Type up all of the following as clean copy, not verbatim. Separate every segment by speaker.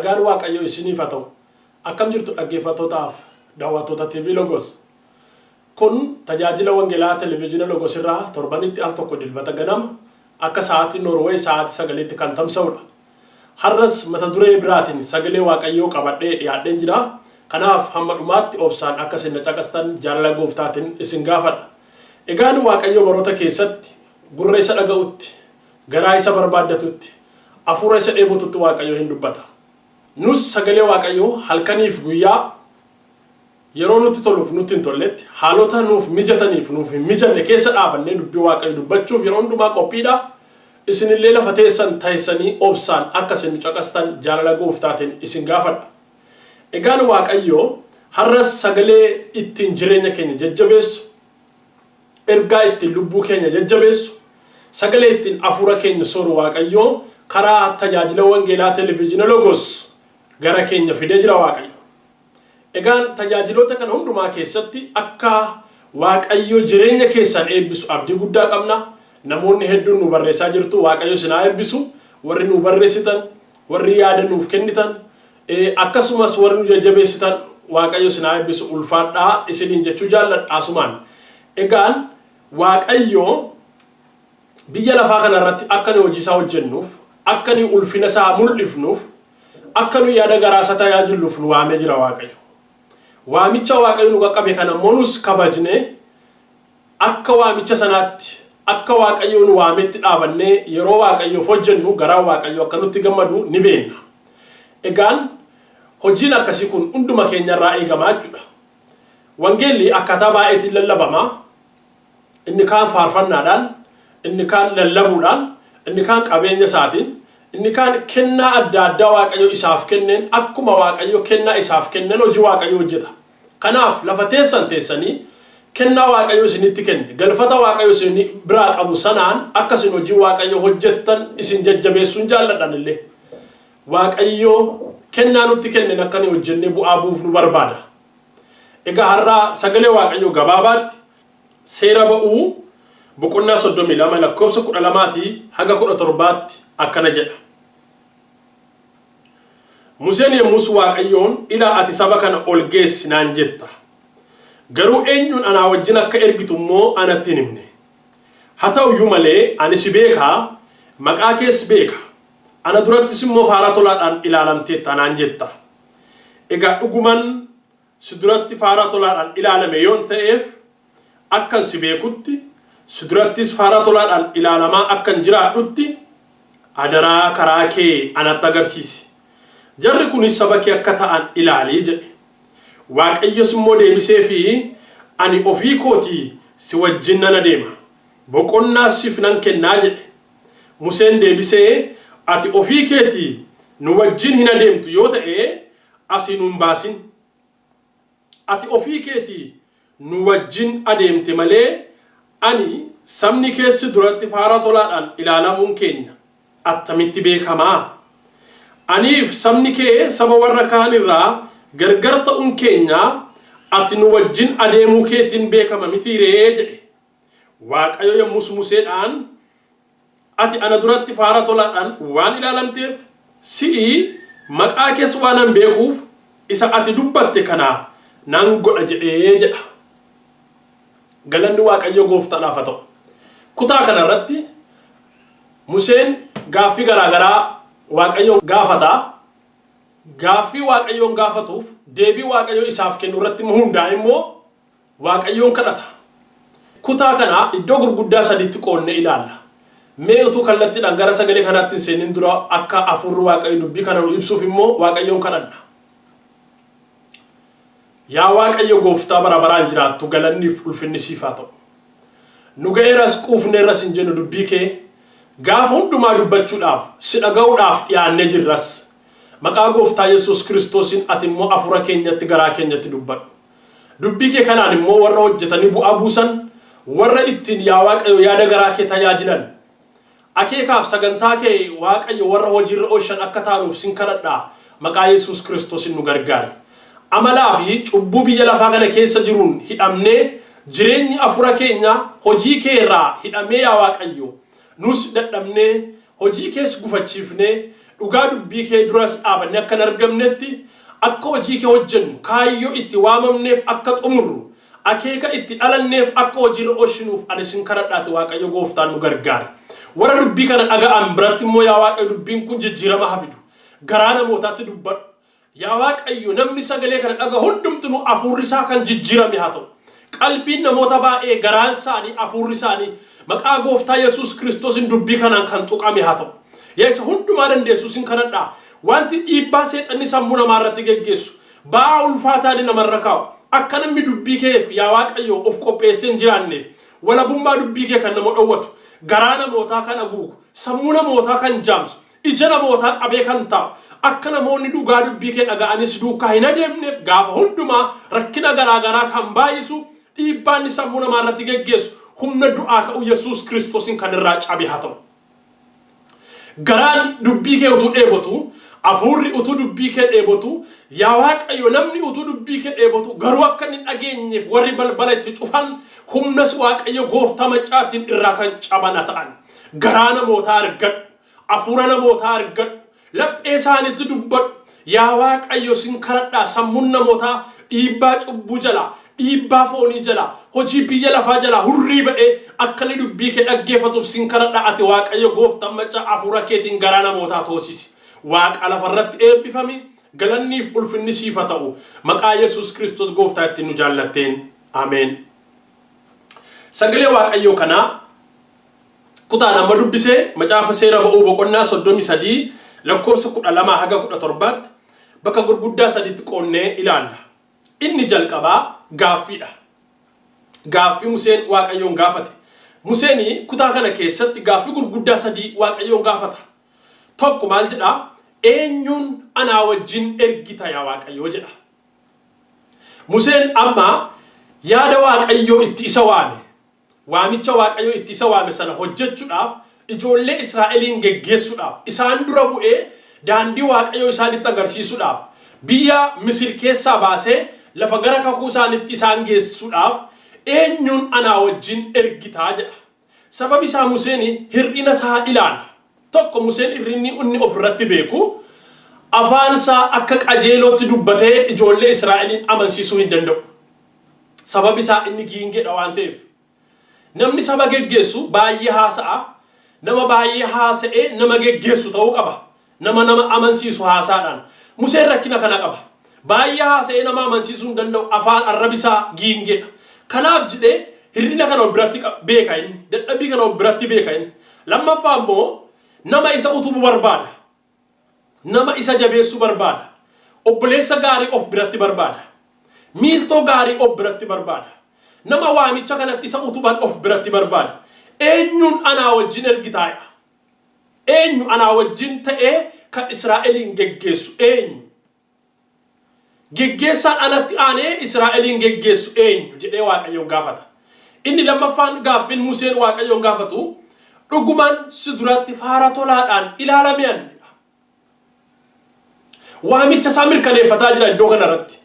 Speaker 1: nagaan waaqayyo isiniif haa ta'u. Akkam jirtu dhaggeeffattootaaf daawwattoota TV Logos. Kun tajaajila wangeelaa televezyiina Logos irraa torbanitti al tokko dilbata ganama akka sa'aatii Norway sa'aatii 9tti kan tamsa'udha. Har'as mata duree biraatiin sagalee waaqayyoo qabadhee dhiyaadheen jira. Kanaaf hamma dhumaatti obsaan akka isin caqastan jaalala gooftaatiin isin gaafadha. Egaan waaqayyo baroota keessatti gurra isa dhaga'utti, garaa isa barbaaddatutti, hafuura isa dheebotutti waaqayyo hin dubbata. Nus sagalee waaqayyoo halkaniif guyyaa yeroo nutti toluuf nutti hin tolletti haalota nuuf mijataniif nuuf hin mijanne keessa dhaabannee dubbii waaqayyo dubbachuuf yeroo hundumaa qophiidha. Isinillee lafa teessan taa'isanii obsaan akka isin caqastan jaalala gooftaatiin isin gaafadha. Egaan waaqayyo har'as sagalee ittiin jireenya keenya jajjabeessu, ergaa ittiin lubbuu keenya jajjabeessu, sagalee ittiin hafuura keenya sooru waaqayyo karaa tajaajila wangeelaa televezyiina Logos gara keenya fidee jira waaqayyo. Egaan tajaajiloota kana hundumaa keessatti akka waaqayyo jireenya keessan eebbisu abdii guddaa qabna. Namoonni hedduun nu barreessaa jirtu waaqayyo sinaa eebbisu, warri nu barreessitan, warri yaada nuuf kennitan, akkasumas warri nu jajjabeessitan waaqayyo sinaa eebbisu ulfaadhaa isiniin jechuu jaalladha asumaan. Egaan waaqayyo biyya lafaa kana irratti akka nu hojii isaa hojjennuuf, akka nu ulfina isaa mul'ifnuuf, akka nu yaada garaa isaa tajaajiluuf nu waamee jira waaqayyo. Waamicha waaqayyo nu qaqqabe kana immoo nus kabajnee akka waamicha sanaatti akka waaqayyo nu waametti dhaabannee yeroo waaqayyoof hojjennu garaa waaqayyo akka nutti gammadu ni beekna. Egaan hojiin akkasii kun hunduma keenyarraa eegamaa jechuudha. Wangeelli akkaataa baay'eetiin lallabama. Inni kaan faarfannaadhaan, inni kaan lallabuudhaan, inni kaan qabeenya isaatiin, inni kaan kennaa adda addaa waaqayyo isaaf kenneen akkuma waaqayyo kennaa isaaf kenneen hojii waaqayyo hojjeta. Kanaaf lafa teessan teessanii kennaa waaqayyo isinitti kenne, galfata waaqayyo isin biraa qabu sanaan akka isin hojii waaqayyo hojjettan isin jajjabeessuun jaalladhan illee. Waaqayyo kennaa nutti kenneen akka ni hojjennee bu'aa buuf nu barbaada. Egaa har'aa sagalee waaqayyo gabaabaatti seera ba'uu boqonnaa 32 lakkoofsa 12 haga 17 akkana jedha. Museen yommus waaqayyoon ilaa ati saba kana ol geessi naan jetta. Garuu eenyuun anaa wajjin akka ergitu immoo anatti hin himne. Haa ta'uyyuu malee ani si beekaa, maqaa kees beeka. Ana durattis immoo faara tolaadhaan ilaalamteetta naan jetta. Egaa dhuguman si duratti faara tolaadhaan ilaalame yoon ta'eef akkan si beekutti, si durattis faara tolaadhaan ilaalamaa akkan jiraadhutti adaraa karaa kee anatti agarsiisi. Jarri kunis saba kee akka ta'an ilaalii jedhe. Waaqayyos immoo deebisee fi ani ofii kootii si wajjin nan adeema. Boqonnaas siif nan kennaa jedhe. Museen deebisee ati ofii keetii nu wajjin hin adeemtu yoo ta'e asii nu hin baasin. Ati ofii keetii nu wajjin adeemte malee ani sabni keessi duratti faara tolaadhaan ilaalamuun keenya attamitti beekamaa? Aniif sabni kee saba warra kaan irraa gargar ta'uun keenya ati nu wajjin adeemuu keetiin beekama mitiiree jedhe. Waaqayyo yommus Museedhaan ati ana duratti faara tolaadhaan waan ilaalamteef si'i maqaa kees waan an beekuuf isa ati dubbatte kanaa nan godha jedhee jedha. Galanni waaqayyo gooftaadhaaf haa ta'u. Kutaa kana irratti Museen gaaffii garaagaraa waaqayyoon gaafata. Gaaffii waaqayyoon gaafatuuf deebii waaqayyo isaaf kennu irratti hundaa'e immoo waaqayyoon kadhata. Kutaa kana iddoo gurguddaa sadiitti qoodnee ilaalla. Mee utuu kallattiidhaan gara sagalee kanaatti hin seenin dura akka hafuurri waaqayyo dubbii kana nu ibsuuf immoo waaqayyoon kadhanna. Yaa waaqayyo gooftaa bara baraan jiraattu galanniif ulfinni siif haa ta'u. Nu ga'eeras quufneerras hin jennu dubbii kee gaafa hundumaa dubbachuudhaaf si dhaga'uudhaaf dhiyaannee jirras maqaa gooftaa Yesuus Kiristoosiin ati immoo hafuura keenyatti garaa keenyatti dubbadhu. Dubbii kee kanaan immoo warra hojjetanii bu'aa buusan, warra ittiin yaa waaqayyo yaada garaa kee tajaajilan, akeekaaf sagantaa kee waaqayyo warra hojiirra oolchan akka taanuuf sin kadhadhaa maqaa Yesuus Kiristoosiin nu gargaari. Amalaa fi cubbuu biyya lafaa kana keessa jiruun hidhamnee jireenyi hafuura keenya hojii kee irraa hidhamee yaa waaqayyo nus dadhabnee hojii kees gufachiifnee dhugaa dubbii kee duras dhaabanne akka argamnetti akka hojii kee hojjennu kaayyoo itti waamamneef akka xumurru akeeka itti dhalanneef akka hojii oolchinuuf ani sin kadhadhaati Waaqayyo gooftaan nu gargaare. Warra dubbii kana dhaga'an biratti immoo yaa Waaqayyo dubbiin kun jijjiirama hafidu garaa namootaatti dubbadhu. Yaa Waaqayyo namni sagalee kana dhaga hundumtuu afuurri isaa kan jijjiirame haa ta'u. Qalbiin namoota baay'ee garaan isaanii afuurri isaanii maqaa gooftaa Yesuus Kiristoosin dubbii kanaan kan tuqame haa ta'u. Yaa isa hundumaa dandeessu sin kadhadhaa. Wanti dhiibbaa seexanni sammuu namaa irratti geggeessu ba'aa ulfaataa namarra kaa'u akka namni dubbii keef yaa Waaqayyo of qopheessee hin jiraanneef walabummaa dubbii kee kan nama dhowwatu garaa namootaa kan haguugu sammuu namootaa kan jaamsu ija namootaa qabee kan taa'u akka namoonni dhugaa dubbii kee dhaga'anis duukaa hin adeemneef gaafa hundumaa rakkina garaagaraa kan baay'isu dhiibbaan sammuu namaa irratti geggeessu humna du'aa ka'u Yesuus Kiristoosin kan irraa cabe haa ta'u. Garaan dubbii kee utuu dheebotu afuurri utuu dubbii kee dheebotu yaa Waaqayyo namni utuu dubbii kee dheebotu garuu akka hin dhageenyeef warri balbala itti cufan humnas Waaqayyo gooftaa maccaatiin irraa kan caban ta'an garaa namootaa argadhu afuura namootaa argadhu laphee isaaniitti dubbadhu yaa Waaqayyo sin kadhadhaa sammuun namootaa dhiibbaa cubbuu jala dhiibbaa foonii jala hojii biyya lafaa jala hurrii ba'ee akka ni dubbii kee dhaggeeffatuuf sin kadhadhaa ati Waaqayyo gooftaa maccaa afuura keetiin garaa namootaa toosisi. Waaqa lafarratti eebbifami galanniif ulfinni siif haa ta'u maqaa Yesuus Kiristoos gooftaa ittiin nu jaallatteen ameen. Sagalee Waaqayyoo kanaa kutaan amma dubbisee macaafa seera ba'uu boqonnaa 33 lakkoofsa 12 haga 17 bakka gurguddaa sadiitti qoonnee ilaalla. Inni jalqabaa gaaffiidha. Gaaffii Museen Waaqayyoon gaafate. Museen kutaa kana keessatti gaaffii gurguddaa sadii Waaqayyoon gaafata. Tokko maal jedhaa? Eenyuun anaa wajjin ergita yaa Waaqayyoo jedha. Museen amma yaada Waaqayyoo itti isa waame. Waamicha Waaqayyoo itti isa waame sana hojjechuudhaaf ijoollee Israa'eliin geggeessuudhaaf isaan dura bu'ee daandii Waaqayyoo isaanitti agarsiisuudhaaf biyya Misir keessaa baasee lafa gara kakuu isaanitti isaan geessuudhaaf eenyuun anaa wajjin ergitaa jedha. Sababi isaa Museen hir'ina isaa ilaala. Tokko Museen irrinni inni ofirratti beeku afaan isaa akka qajeelootti dubbatee ijoollee Israa'eliin amansiisuu hin danda'u. Sababi isaa inni giingeedha waan ta'eef. Namni saba geggeessu baay'ee haasa'a. Nama baay'ee haasa'ee nama geggeessu ta'uu qaba. Nama amansiisu haasaadhaan. Museen rakkina kana qaba. Baay'ee haasa'ee nama amansiisuu hin danda'u afaan arrabi isaa giingeedha. Kanaaf jedhee hir'ina kana biratti beeka inni. Dadhabbii kana biratti beeka inni. Lammaffaa immoo nama isa utubuu barbaada. Nama isa jabeessuu barbaada. Obboleessa gaarii of biratti barbaada. Miiltoo gaarii of biratti barbaada. Nama waamicha kanatti isa utuban of biratti barbaada. Eenyuun anaa wajjin ergitaadha? Eenyu anaa wajjin ta'ee kan Israa'eliin geggeessu eenyu? Geggeessaan anatti aanee Israa'eliin geggeessu eenyu jedhee Waaqayyoon gaafata. Inni lammaffaan gaaffiin Museen Waaqayyoon gaafatu dhugumaan si duratti faara tolaadhaan ilaalameen waamicha isaa mirkaneeffataa jira iddoo kanarratti.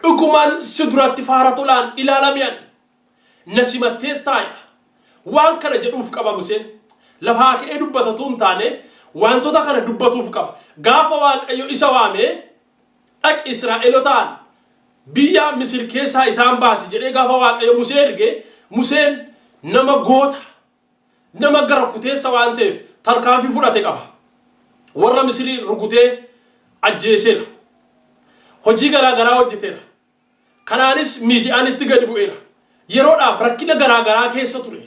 Speaker 1: Dhugumaan si duratti faara tolaan ilaalameen na simattee taa'edha. Waan kana jedhuuf qaba Museen. Lafaa ka'ee dubbatatu hin taane wantoota kana dubbatuuf qaba. Gaafa Waaqayyo isa waamee dhaqi Israa'elotaan biyya Misir keessaa isaan baasi jedhee gaafa Waaqayyo Musee erge Museen nama goota nama gara kuteessa waan ta'eef tarkaanfii fudhate qaba. Warra Misirii rukutee ajjeeseera. Hojii garaagaraa hojjeteera. Kanaanis miidiyaan itti gadi bu'eera. Yeroodhaaf rakkina garaagaraa keessa ture.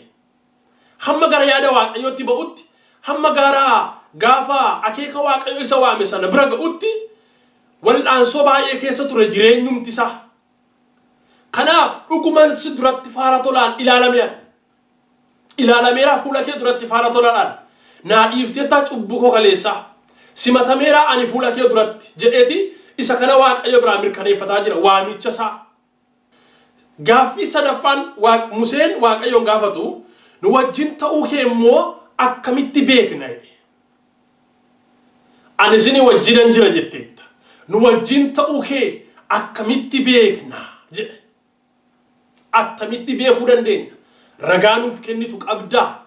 Speaker 1: Hamma gara yaada Waaqayyootti ba'utti hamma gara gaafa akeeka Waaqayyo isa waame sana bira ga'utti wal'aansoo baay'ee keessa ture jireenyumti isaa. Kanaaf dhugumaan si duratti faara tolaan ilaalameen. Ilaalameera fuula kee duratti faara tolaadhaan naa dhiifteettaa cubbuu koo kaleessaa simatameera ani fuula kee duratti jedheeti isa kana Waaqayyo biraa mirkaneeffataa jira waamicha isaa. Gaaffii sadaffaan Museen Waaqayyoon gaafatu nu wajjin ta'uu kee immoo akkamitti beekna jedhe. Ani isin wajjinan jira jetteetta. Nu wajjin ta'uu kee akkamitti beekna jedhe. Akkamitti beekuu dandeenya? Ragaa nuuf kennitu qabdaa.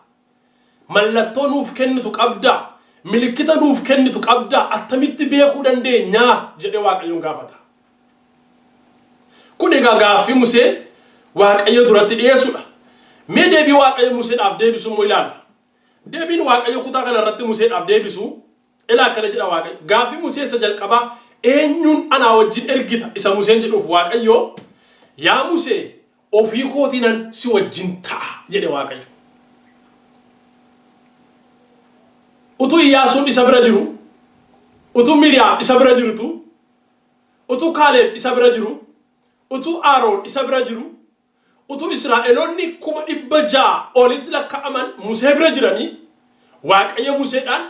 Speaker 1: Mallattoo nuuf kennitu qabdaa. milikkita nuuf kennitu qabda attamitti beekuu dandeenya jedhe Waaqayyoon gaafata. Kun egaa gaaffii Museen Waaqayyo duratti dhiyeessudha. Mee deebii Waaqayyo Museedhaaf deebisu immoo ilaalla. Deebiin Waaqayyo kutaa kana irratti Museedhaaf deebisu ilaa akkana jedha Waaqayyo. Gaaffii Musee isa jalqabaa eenyuun anaa wajjin ergita isa Museen jedhuuf Waaqayyo yaa Musee ofii kootiinan si wajjin ta'a jedhe Waaqayyo. Utuu Iyyaasuun isa bira jiru, utuu Miriyaam isa bira jirtu, utuu Kaaleb isa bira jiru, utuu Aaroon isa bira jiru, utuu Israa'eloonni 600 olitti lakkaa'aman Musee bira jiranii Waaqayyo Museedhaan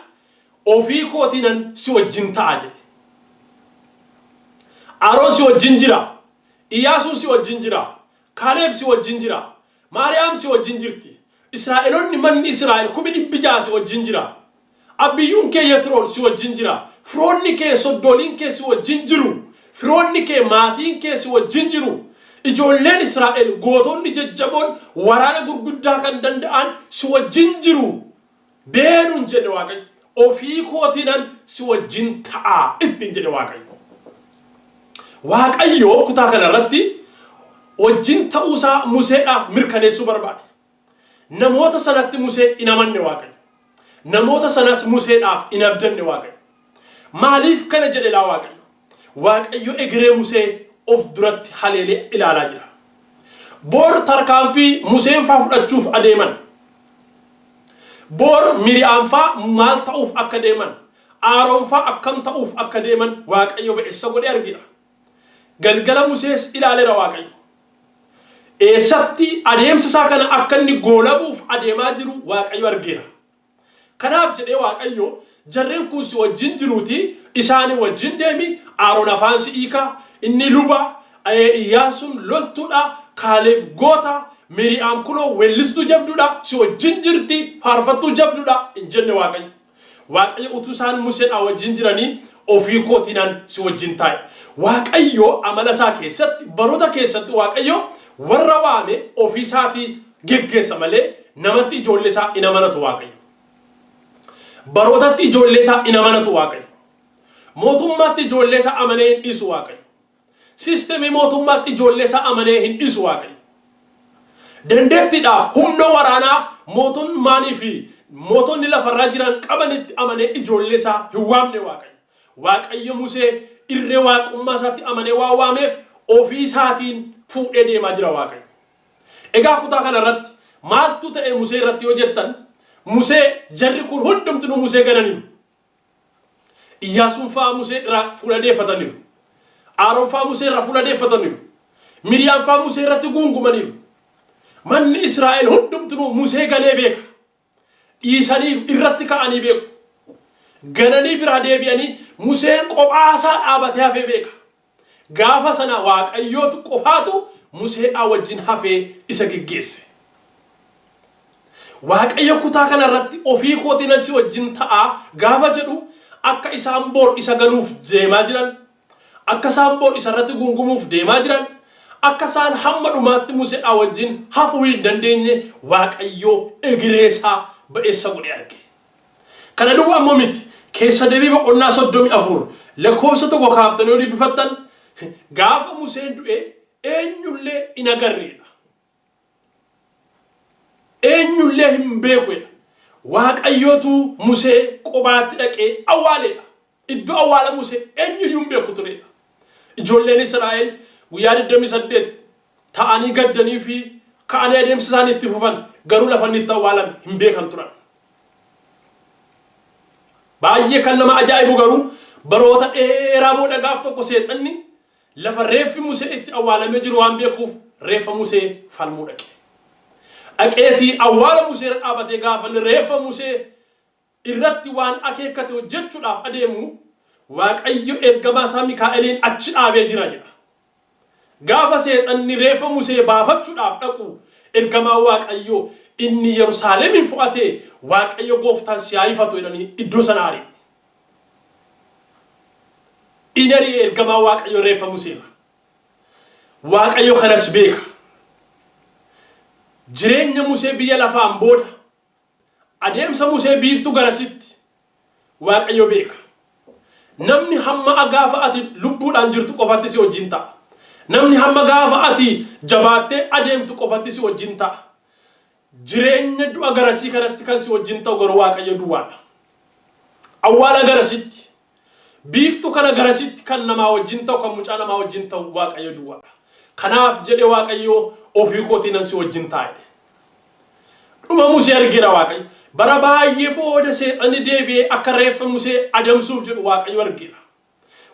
Speaker 1: ofii kootiinan si wajjin ta'a jedhe. Aaroon si wajjin jira, Iyyaasuun si wajjin jira, Kaaleb si wajjin jira, Maariyaam si wajjin jirti, Israa'eloonni manni Israa'el 600 si wajjin jira. Abiyyuun kee Yetroon si wajjin jira, firoonni kee soddoliin kee si wajjin jiru, firoonni kee maatiin kee si wajjin jiru, ijoolleen Israa'el gootonni jajjaboon waraana gurguddaa kan danda'an si wajjin jiru. Beenuun jedhe Waaqayyo ofii kootiinan si wajjin ta'a ittiin jedhe Waaqayyo. Waaqayyo kutaa kana irratti wajjin ta'uusaa Museedhaaf mirkaneessuu barbaade. Namoota sanatti Musee hin amanne Waaqayyo. Namoota sanas Museedhaaf hin abdanne Waaqayyo. Maaliif kana jedhe laa Waaqayyo? Waaqayyo egeree Musee of duratti haleelee ilaalaa jira. Boor tarkaanfii Museen faa fudhachuuf adeeman. Boor Miriyaam faa maal ta'uuf akka deeman, Aaroon faa akkam ta'uuf akka deeman Waaqayyo ba'eessa godhe argina. Galgala Musees ilaaleera Waaqayyo. Eessatti adeemsa isaa kana akka inni goolabuuf adeemaa jiru Waaqayyo argeera. Kanaaf jedhee Waaqayyo jarreen kun si wajjin jiruuti isaanii wajjin deemi, Aaroon afaan si hiika, inni luba, Iyyaasuun loltuudha, Kaaleb goota, Miriyaam kunoo weellistuu jabduudha, si wajjin jirti, faarfattuu jabduudha hin jenne Waaqayyo. Waaqayyo utuu isaan Museedhaan wajjin jiranii ofii kootiinaan si wajjin taa'e. Waaqayyo amala isaa keessatti baroota keessatti Waaqayyo warra waame ofii isaatii geggeessa malee namatti ijoollee isaa hin amanatu Waaqayyo. Barootatti ijoollee isaa hin amanatu Waaqayyo. Mootummaatti ijoollee isaa amanee hin dhiisu Waaqayyo. Siistemii mootummaatti ijoollee isaa amanee hin dhiisu Waaqayyo. Dandeettiidhaaf humna waraanaa mootummaanii fi mootonni lafarraa jiran qabanitti amanee ijoollee isaa hin waamne Waaqayyo. Waaqayyo Musee irree waaqummaa isaatti amanee waan waameef ofii isaatiin fuudhee deemaa jira Waaqayyo. Egaa kutaa kana irratti maaltu ta'e Musee irratti yoo jettan Musee jarri kun hundumtuu Musee gananiiru. Iyyaasuun faa Musee irraa fuula deeffataniiru. Aaroon faa Musee irraa fuula deeffataniiru. Miriyaam faa Musee irratti guungumaniiru. Manni Israa'el hundumtuu Musee ganee beeka. Dhiisaniiru irratti ka'anii beeku. Gananii biraa deebi'anii Museen qophaasaa dhaabatee hafee beeka. Gaafa sana Waaqayyootu qofaatu Museedhaa wajjin hafee isa geggeesse. Waaqayyo kutaa kana irratti ofii kootiinan si wajjin ta'a gaafa jedhu akka isaan boor isa ganuuf deemaa jiran, akka isaan boor isa irratti gungumuuf deemaa jiran, akka isaan hamma dhumaatti Museedhaa wajjin hafuu hin dandeenye Waaqayyo egereesaa ba'eessa godhe arge. Kana duwwaa ammoo miti keessa deebii boqonnaa 34 lakkoofsa 1 kaaftanii olii bifattan gaafa Museen du'e eenyullee hin agarreedha. Eenyullee hin beekudha. Waaqayyootu Musee qobaatti dhaqee awwaaleedha. Iddoo awwaala Musee eenyuyyuu hin beeku turedha. Ijoolleen Israa'el guyyaa 28 ta'anii gaddanii fi ka'anii adeemsa isaanii itti fufan garuu lafa inni itti awwaalame hin beekan turan. Baay'ee kan nama ajaa'ibu garuu baroota dheeraa booda gaaf tokko seexanni lafa reeffi Musee itti awwaalamee jiru waan beekuuf reeffa Musee falmuu dhaqe. Dhaqeetii awwaala Musee irra dhaabatee gaafa reeffa Musee irratti waan akeekkate hojjechuudhaaf adeemu Waaqayyo ergamaa isaa Mikaa'eliin achi dhaabee jira jedha. Gaafa seexanni reeffa Musee baafachuudhaaf dhaqu ergamaa Waaqayyo inni Yerusaalemin fudhatee Waaqayyo gooftaan si haa ifatu jedhanii iddoo sana ari'e. Inni ergamaa Waaqayyo reeffa Museera. Waaqayyo kanas beeka. Jireenya Musee biyya lafaan booda adeemsa Musee biiftuu garasitti waaqayyo beeka. Namni hamma gaafa ati lubbuudhaan jirtu qofatti si wajjin ta'a. Namni hamma gaafa ati jabaattee adeemtu qofatti si wajjin ta'a. Jireenya du'a garasii kanatti kan si wajjin ta'u garuu waaqayyo duwwaadha. Awwaala garasitti biiftu kana garasitti kan namaa wajjin ta'u kan mucaa namaa wajjin ta'u waaqayyo duwwaadha. Kanaaf jedhe waaqayyo ofii kootii nan si wajjin taa'e. Dhuma Musee argina waaqayyo. Bara baay'ee booda seexanni deebi'ee akka reeffa Musee adamsuuf jedhu waaqayyo argina.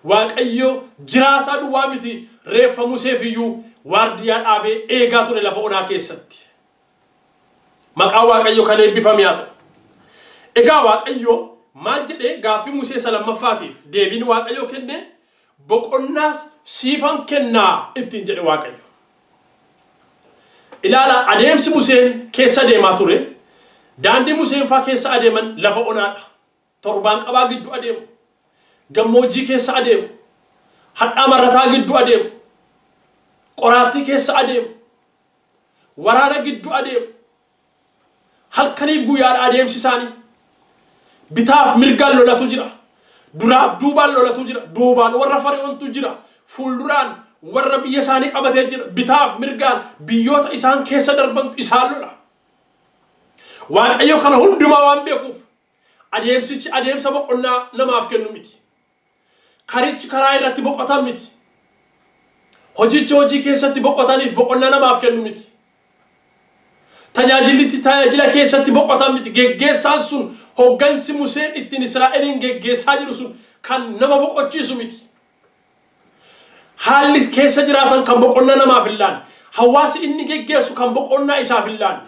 Speaker 1: Waaqayyo jiraasaa duwwaa miti reeffa Museef iyyuu waardiyaa dhaabee eegaa ture lafa onaa keessatti. Maqaa waaqayyo kan eebbifame haa ta'u. Egaa waaqayyo maal jedhee gaaffii Musee lamaffaatiif deebiin waaqayyo kenne boqonnaas siifan kennaa ittiin jedhe waaqayyo. Ilaala adeemsi Museen keessa deemaa ture. Daandii Museen faa keessa adeeman lafa onaadha. Torbaan qabaa gidduu adeemu. Gammoojjii keessa adeemu. Hadhaa marrataa gidduu adeemu. Qoraattii keessa adeemu. Waraana gidduu adeemu. Halkaniif guyyaadha adeemsi isaanii. Bitaaf mirgaan lolatu jira. Duraaf duubaan lolatu jira. Duubaan warra Fari'oontu jira. Fuulduraan warra biyya isaanii qabatee jira. Bitaaf mirgaan biyyoota isaan keessa darbantu isaan lola. Waaqayyo kana hundumaa waan beekuuf adeemsichi adeemsa boqonnaa namaaf kennu miti. Karichi karaa irratti boqotan miti. Hojichi hojii keessatti boqotaniif boqonnaa namaaf kennu miti. Tajaajilitti tajaajila keessatti boqotan miti. Geggeessaan sun hoggansi Museen ittiin Israa'eliin geggeessaa jiru sun kan nama boqochiisu miti. Haalli keessa jiraatan kan boqonnaa namaaf hin laanne. Hawaasi inni geggeessu kan boqonnaa isaaf hin laanne.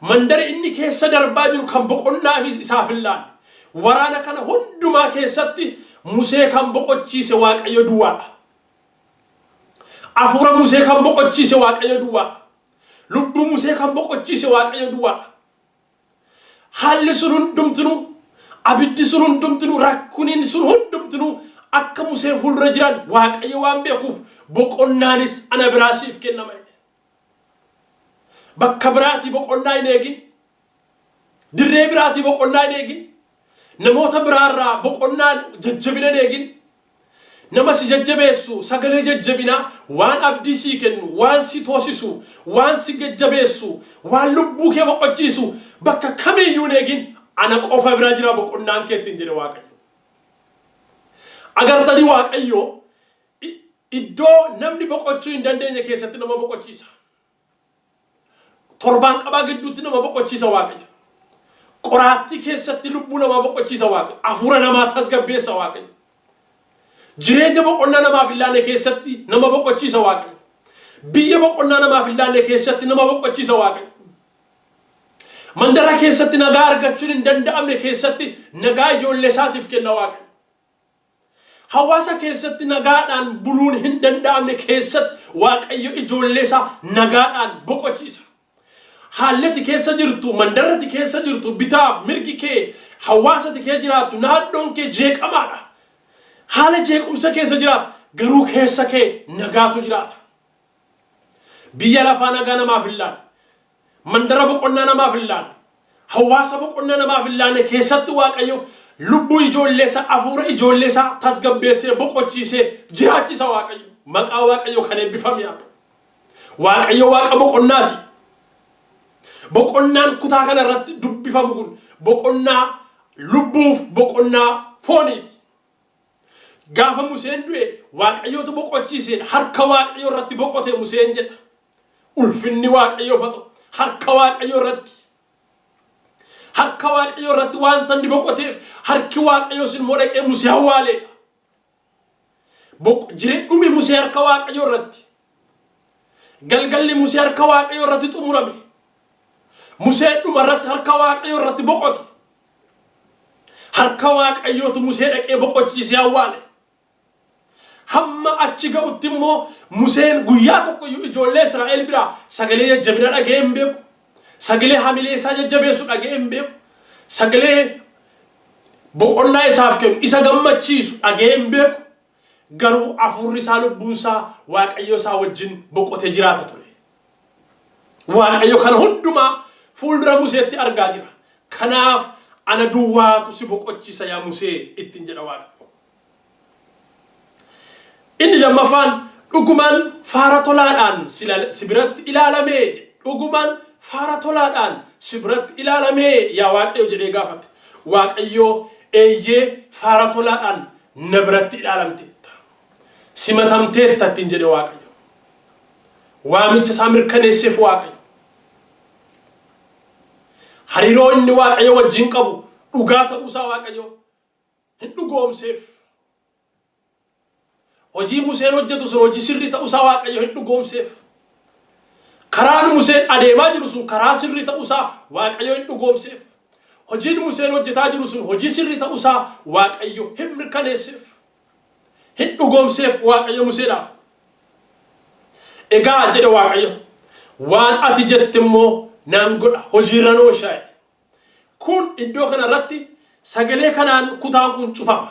Speaker 1: Mandari inni keessa darbaa jiru kan boqonnaa isaaf hin laanne. Waraana kana hundumaa keessatti Musee kan boqochiise waaqayyo duwwaadha. Afuura Musee kan boqochiise waaqayyo duwwaadha. Lubbuu Musee kan boqochiise waaqayyo duwwaadha. Haalli sun hundumtuu, abiddi sun hundumtuu, rakkuniin sun hundumtuu akka Musee fuuldura jiran waaqayyo waan beekuuf boqonnaanis ana biraasiif kennama. Bakka biraati boqonnaa hin eegin. Dirree biraati boqonnaa hin eegin. Namoota biraarraa boqonnaa jajjabina hin eegin. Nama si jajjabeessu sagalee jajjabinaa waan abdii sii kennu, waan si toosisu, waan si jajjabeessu, waan lubbuu kee boqochiisu bakka kamiyyuu hin eegin. Ana qofa bira jira boqonnaan kee ittiin jedhe waaqayyo. Agartanii waaqayyo iddoo namni boqochuu hin dandeenye keessatti nama boqochiisa. Torbaan qabaa gidduutti nama boqochiisa waaqayyo. Qoraattii keessatti lubbuu nama boqochiisa waaqayyo. Afuura namaa tasgabbeessa waaqayyo. Jireenya boqonnaa namaaf hin laanne keessatti nama boqochiisa waaqayyo. Biyya boqonnaa namaaf hin laanne keessatti nama boqochiisa waaqayyo. Mandara keessatti nagaa argachuun hin danda'amne keessatti nagaa ijoollee isaatiif kenna waaqayyo. Hawaasa keessatti nagaadhaan buluun hin danda'amne keessatti waaqayyo ijoollee isaa nagaadhaan boqochiisa. Haalli keessa jirtu, mandarratti keessa jirtu, bitaaf mirgi kee, hawaasati kee jiraattu, naannoon kee jeeqamaadha. Haala jeequmsa keessa jiraatu garuu keessa kee nagaatu jiraata. Biyya lafaa nagaa namaaf hin laanne. Mandara boqonnaa namaaf hin laanne. Hawaasa boqonnaa namaaf hin laanne keessatti waaqayyo lubbuu ijoolleessa, afuura ijoolleessa tasgabbeessee boqochiisee jiraachisa waaqayyo. Maqaa waaqayyo kan eebbifame haa ta'u. Waaqayyo waaqa boqonnaati. Boqonnaan kutaa kana irratti dubbifamu kun boqonnaa lubbuuf boqonnaa fooniiti. Gaafa Museen du'e waaqayyootu boqochiisee harka waaqayyoo irratti boqote Museen jedha. Ulfinni waaqayyoof haa ta'u harka waaqayyoo irratti. Harka waaqayyoo irratti waan tanni boqoteef harki waaqayyoo sin modhaqee Musee awwaaleedha. Jireenya Musee harka waaqayyoo irratti. Galgalli Musee harka waaqayyoo irratti xumurame. Musee dhuma irratti harka waaqayyoo irratti boqote. Harka waaqayyootu Musee dhaqee boqochiisee awwaale. Hamma achi ga'utti immoo Museen guyyaa tokko ijoollee Israa'el biraa sagalee jajjabina dhaga'ee hin beeku. Sagalee hamilee isaa jajjabeessu dhaga'ee hin beeku. Sagalee boqonnaa isaaf kennu isa gammachiisu dhaga'ee hin beeku. Garuu afuurri isaa lubbuun isaa waaqayyo isaa wajjin boqotee jiraata ture. Waaqayyo kana hundumaa fuuldura Museetti argaa jira. Kanaaf ana duwwaatu si boqochiisa yaa Musee ittiin jedha Waaqayyo. Inni lammaffaan dhugumaan faara tolaadhaan si biratti ilaalamee dhugumaan faara tolaadhaan si biratti ilaalamee yaa Waaqayyo jedhee gaafate. Waaqayyo eeyyee faara tolaadhaan na biratti ilaalamteetta. Simatamteetta ittiin jedhe Waaqayyo. Waamicha isaa mirkaneesseef Waaqayyo. Hariiroo inni Waaqayyo wajjin qabu dhugaa ta'uusaa Waaqayyo hin dhugoomseef. Hojii Museen hojjetu sun hojii sirrii ta'uusaa Waaqayyo hin dhugoomseef. Karaan Museen adeemaa jiru sun karaa sirrii ta'uusaa Waaqayyo hin dhugoomseef. Hojiin Museen hojjetaa jiru sun hojii sirrii ta'uusaa Waaqayyo hin mirkaneesseef. Hin dhugoomseef Waaqayyo Museedhaaf. Egaa jedhe Waaqayyo waan ati jette immoo naan godha hojiirra oolcha. Kun iddoo kanarratti sagalee kanaan kutaan kun cufama.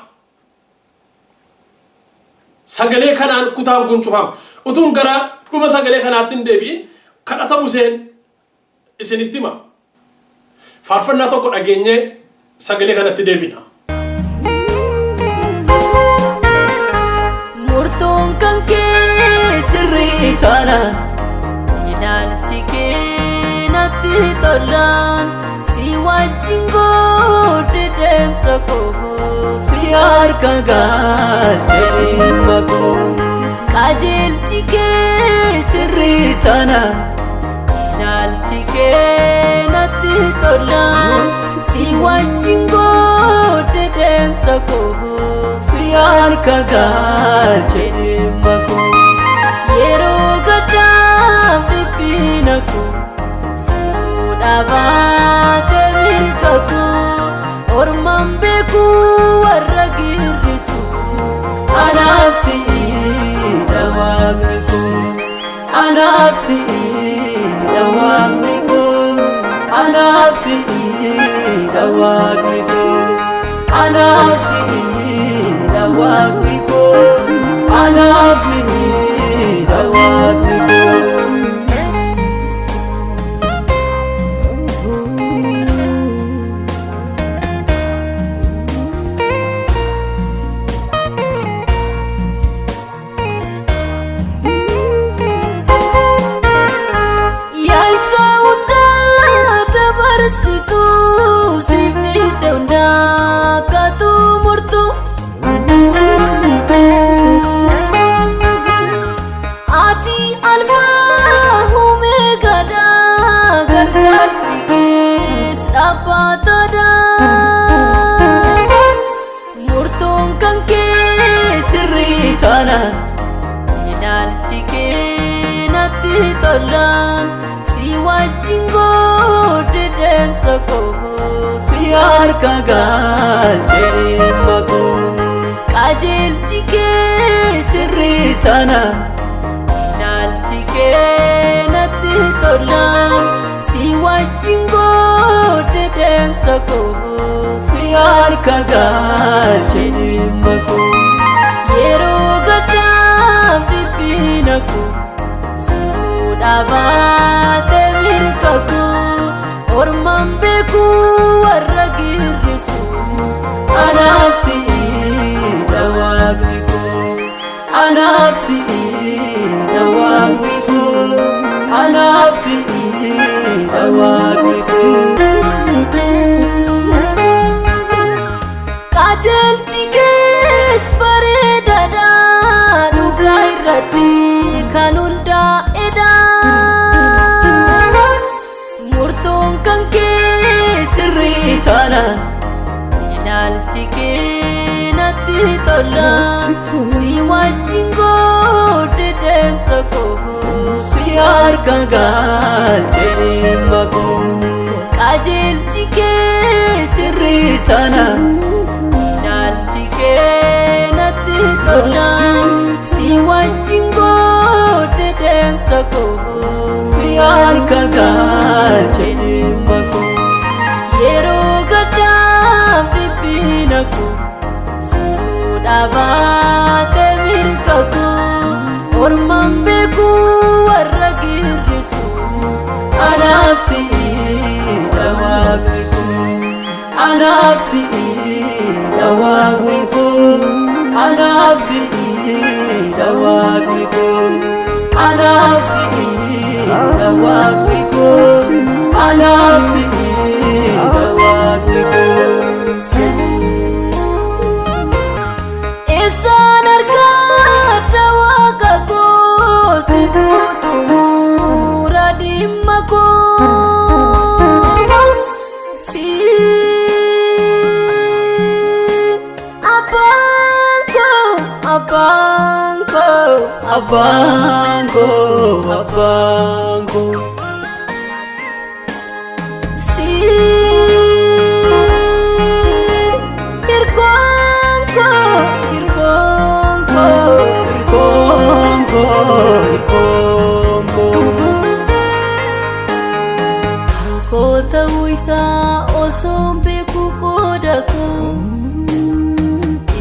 Speaker 1: Sagalee kanaan kutaan kun cufama. Utuun gara dhuma sagalee kanaatti hin deebi'in kadhata Museen isinitti hima. Faarfannaa tokko dhageenyee sagalee kanatti deebina.
Speaker 2: Murtoon kan kee sirrii taanaan ilaalchi kee natti tolaan si wajjin godhe deemsa koo si harka galchee makoo qajeelchi kee sirrii taanaan ilaalchi kee natti tolaan si wajjin godhe deemsa koo si harka galchee makoo yeroo gaddaaf dhiphina koo situ dhaabaate mirga koo ormaan beeku warra girrisu anaaf si'idha waaqni koo anaaf si'idha waaqni koo anaaf si'idha waaqni koo anaaf si'idha waaqni koo anaaf si'idha waaqni koo. Situ sifni seunda katu murtu ati alfa omega da gargar sikis dapat ada murtung kan ke sirri tanan ilaalchi kee natti tolaan si wajjin godhe deemsa koo si harka galchee makoo qajeelchi kee sirrii taanaan ilaalchi kee natti tolaan si wajjin godhe deemsa koo si harka galchee makoo yeroo gaddaaf dhiphina koo situ dhaabaate mirga koo ormaan beeku warra girrisu anaaf si'idha waaqni koo anaaf si'idha waaqni koo anaaf si'idha waaqni koo qajeelchi kees bareedaadha dhugaa irratti kan hundaa'edha murtoon kan kee sirrii taanaan ilaalchi kee natti tolaan si wajjin godhe deemsa koo si harka galchee makoo qajeelchi kee sirrii taanaan ilaalchi kee natti tolaan si wajjin godhe deemsa koo si harka galchee makoo yeroo gaddaaf dhiphina koo situ dhaabaate mirga koo ormaan beeku warra girrisu anaaf si'idha waaqni koo anafsi dawaqniku anafsi dawaqniku anafsi dawaqniku anafsi dawaqniku isan arka dawaqako situtu radimako si abango si irkonko kota wisa osombe kukodaku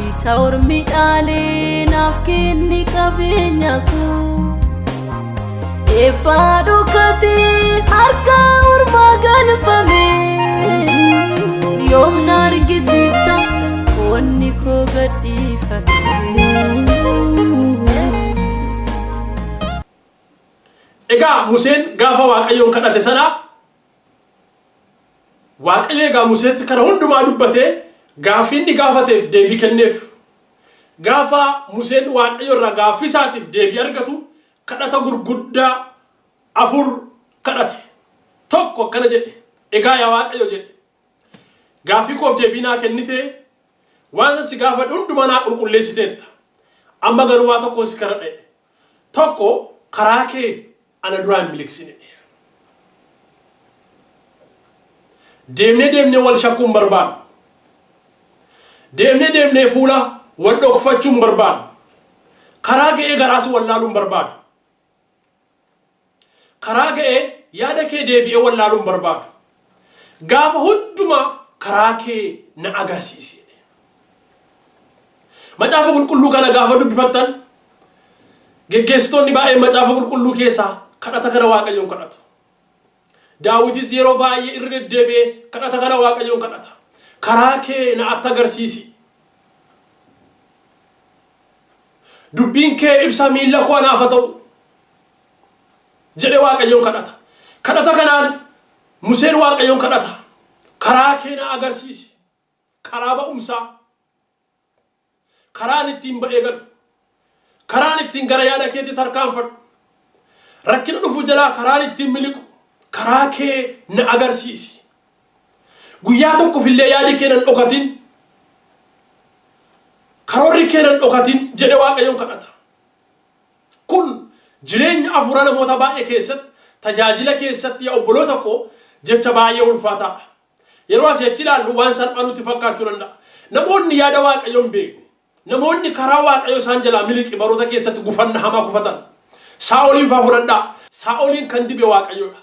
Speaker 2: isa ormidale nafkinni kabeenyaku ebado kati harka urma ganfame yom nargisifta onni ko gadifame
Speaker 1: ega Museen gaafa waaqayyoon kadhate sana waaqayyo ega Museetti kana hundumaa dubbate gaafiin ni gaafateef deebii kenneef gaafa Museen waaqayyo irraa gaafii isaatiif deebii argatu kadhata gurguddaa afur kadhate tokko akkana jedhe egaa yaa waaqayyo jedhe gaafii koof deebii naa kennite waan si gaafa hundumaa naa qulqulleessiteetta amma garuu waa tokko si kadhadhe tokko karaa kee ana duraan miliksine deemnee wal shakkuun barbaadu deemnee fuula wal dhokfachuun barbaadu karaa ga'ee garaas wallaaluun barbaadu karaa ga'ee yaada kee deebi'ee wallaaluun barbaadu gaafa hundumaa karaa kee na agarsiisi macaafa qulqulluu kana gaafa dubbifattan geggeessitoonni baay'ee macaafa qulqulluu keessaa kadhata kana waaqayyoon kadhatu Daawitis yeroo baay'ee irra deddeebi'ee kadhata kana waaqayyoon kadhata karaa kee na agarsiisi dubbiin kee ibsa miilla koo naaf haa ta'u jedhe waaqayyoon kadhata kanaan Museen waaqayyoon kadhata karaa kee na agarsiisi karaa ba'umsaa karaan ittiin ba'ee galu karaan ittiin gara yaada keetti tarkaanfadhu rakkina dhufu jalaa karaan ittiin miliqu karaa kee na agarsiisi guyyaa tokkoof illee yaadi kee nan dhokatin karoorri kee nan dhokatin jedhe waaqayyoon kadhata kun jireenya afura namoota baay'ee keessatti tajaajila keessatti yaa obboloota koo jecha baay'ee ulfaataadha yeroo asii achi ilaallu waan salphaa nutti fakkaachuu danda'a namoonni yaada waaqayyoon beekne namoonni karaa waaqayyoo isaan jalaa miliqi baroota keessatti gufanna hamaa kufatan Saa'oliin faa fudhadhaa Saa'oliin kan dibe waaqayyoodha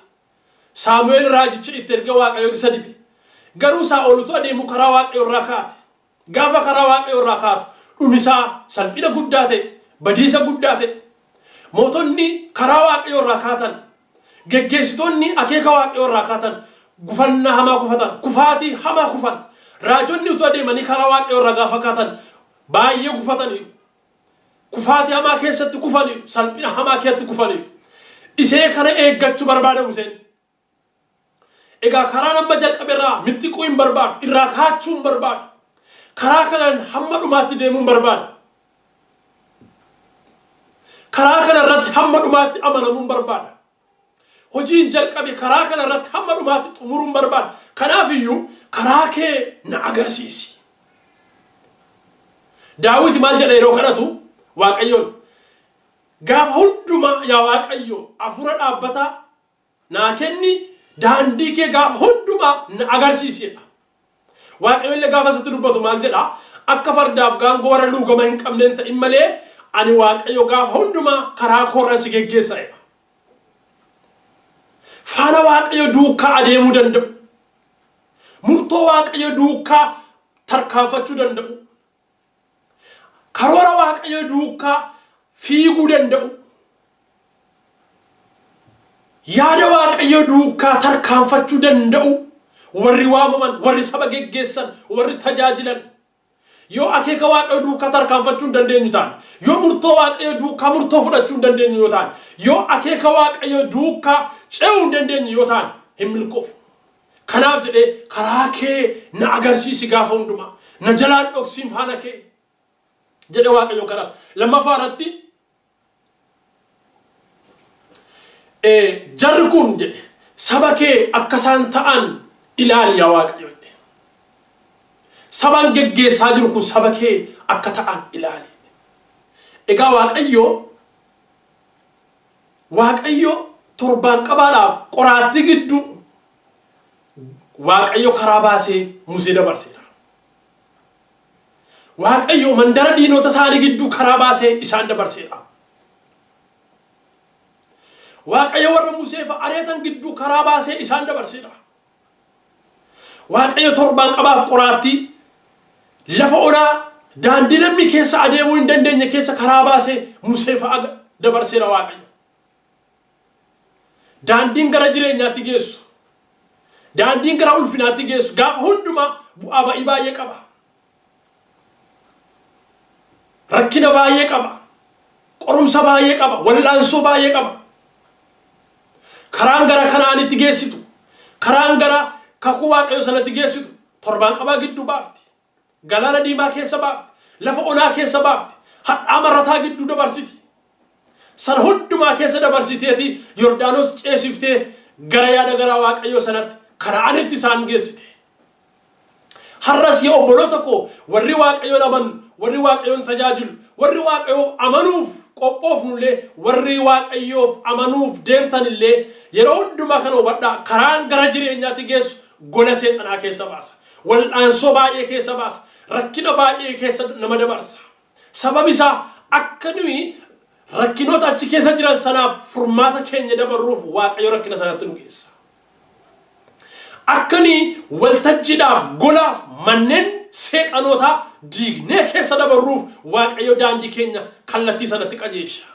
Speaker 1: Saamu'eel raajichi itti erga waaqayyooti isa dibe garuu Saa'olitu adeemu karaa waaqayyoo irraa kaate gaafa karaa waaqayyoo irraa kaatu dhumisaa salphina guddaa ta'e badiisa guddaa ta'e mootonni karaa waaqayyoo irraa kaatan geggeessitoonni akeeka waaqayyoo irraa kaatan gufanna hamaa kufatan kufaatii hamaa kufan raajonni utuu adeemanii karaa waaqayyoo irraa gaafa kaatan baay'ee gufatanii kufaatii hamaa keessatti kufanii salphina hamaa keessatti kufanii isee kana eeggachuu barbaada Museen egaa karaa nama jalqaberraa mittiquu hin barbaadu irraa kaachuu hin barbaadu karaa kanaan hamma dhumaatti deemuu hin barbaada karaa kana irratti hamma dhumaatti amanamuu hin barbaada hojiin jalqabe karaa kana irratti hamma dhumaatti xumuruu hin barbaada kanaaf iyyuu karaa kee na agarsiisi Daawit maal jedha yeroo kadhatu waaqayyoon gaafa hundumaa yaa waaqayyo afura dhaabbataa naa kenni daandii kee gaafa hundumaa na agarsiisedha waaqayyo illee gaafa sitti dubbatu maal jedha akka fardaaf gaangoo warra luugama hin qabneen ta'in malee ani waaqayyo gaafa hundumaa karaa koorra si geggeessadha faana waaqayyo duukaa adeemuu danda'u murtoo waaqayyo duukaa tarkaanfachuu danda'u karoora waaqayyo duukaa fiiguu danda'u yaada waaqayyo duukaa tarkaanfachuu danda'u warri waamaman warri saba geggeessan warri tajaajilan yoo akeeka waaqayyo duukaa tarkaanfachuu hin dandeenyu ta'an yoo murtoo waaqayyo duukaa murtoo fudhachuu hin dandeenyu yoo ta'an yoo akeeka waaqayyo duukaa ce'uu hin dandeenyu yoo ta'an hin milkoofnu. Kanaaf jedhee karaa kee na agarsiisi gaafa hundumaa na jalaan dhoksiin faana kee jedhe waaqayyo karaa lammaffaa irratti jarri kun jedhe saba kee akka isaan ta'an ilaali yaa waaqayyo. Saban geggeessaa jiru kun saba kee akka ta'an ilaali. Egaa waaqayyo torbaan qabaadhaaf qoraattii gidduu waaqayyo karaa baasee Musee dabarseera. Waaqayyo mandara diinota isaanii gidduu karaa baasee isaan dabarseera. Waaqayyo warra Musee fa areetan gidduu karaa baasee isaan dabarseera. Waaqayyo torbaan qabaaf qoraattii lafa onaa daandii namni keessa adeemuu hin dandeenye keessa karaa baasee Musee fa'a dabarseera waaqayyo. Daandiin gara jireenyaatti geessu, daandiin gara ulfinaatti geessu gaafa hundumaa bu'aa ba'ii baay'ee qaba. Rakkina baay'ee qaba, qorumsa baay'ee qaba, wallaansoo baay'ee qaba. Karaan gara Kanaanitti geessitu, karaan gara kakuu waaqayyo sanatti geessitu torbaan qabaa gidduu baafti. Galaana diimaa keessa baafti, lafa onaa keessa baafti, hadhaa marrataa gidduu dabarsiti. Sana hundumaa keessa dabarsiteeti Yordaanos ceesiftee gara yaada garaa waaqayyo sanatti Kanaanitti isaan geessite. Har'as yaa obboloota koo warri waaqayyoon amanu, warri waaqayyoon tajaajilu, warri waaqayyoo amanuuf qophoofnullee warri waaqayyoof amanuuf deemtanillee yeroo hundumaa kana hubadhaa karaan gara jireenyaatti geessu gola seexanaa keessa baasa. Wal'aansoo baay'ee keessa baasa. Rakkina baay'ee keessa nama dabarsa. Sababi isaa akka nuyi rakkinoota achi keessa jiran sanaaf furmaata keenya dabarruuf waaqayyo rakkina sanatti nu geessa. Akka nuyi waltajjiidhaaf golaaf manneen seexanootaa diignee keessa dabarruuf waaqayyo daandii keenya kallattii sanatti qajeesha.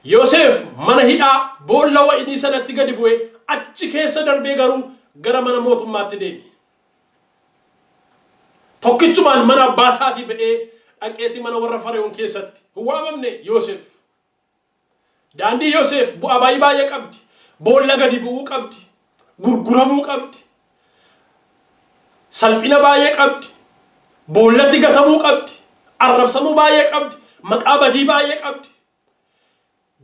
Speaker 1: Yoosef mana hidhaa boolla wa'inii sanatti gadi bu'ee achi keessa darbee garuu gara mana mootummaatti deeme. Tokkichumaan mana abbaa isaatii ba'ee dhaqeeti mana warra Fara'oon keessatti waamamne Yoosef. Daandii Yoosef bu'aa baay'ee qabdi. Boolla gadi bu'uu qabdi. Gurguramuu qabdi. Salphina baay'ee qabdi. Boollatti gatamuu qabdi. Arrabsamuu baay'ee qabdi. Maqaa badii baay'ee qabdi.